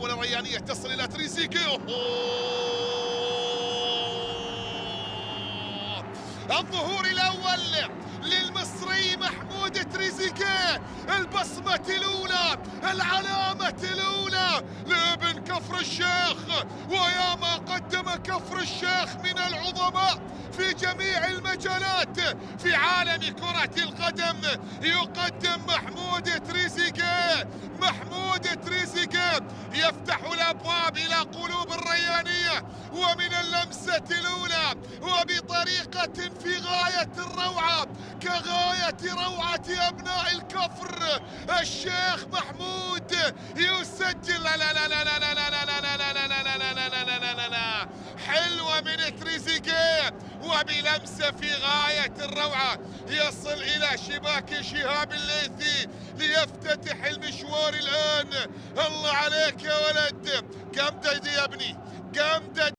محاولة ريانية تصل إلى تريزيجيه. الظهور الأول للمصري محمود تريزيجيه، البصمة الأولى، العلامة الأولى لابن كفر الشيخ. ويا ما قدم كفر الشيخ من العظماء في جميع المجالات في عالم كرة القدم، يقدم محمود تريزيجيه. محمود تريزيجيه يفتح الأبواب إلى قلوب الريانية، ومن اللمسة الأولى وبطريقة في غاية الروعة، كغاية روعة أبناء الكفر. الشيخ محمود يسجل. لا لا لا لا لا لا لا لا لا لا لا لا لا لا لا لا لا لا، حلوة من تريزيجيه وبلمسة في غاية الروعة يصل إلى شباك شهاب الليثي ليفتتح المشوار الآن. الله عليك يا ولد، قمدد يا ابني، قمدد.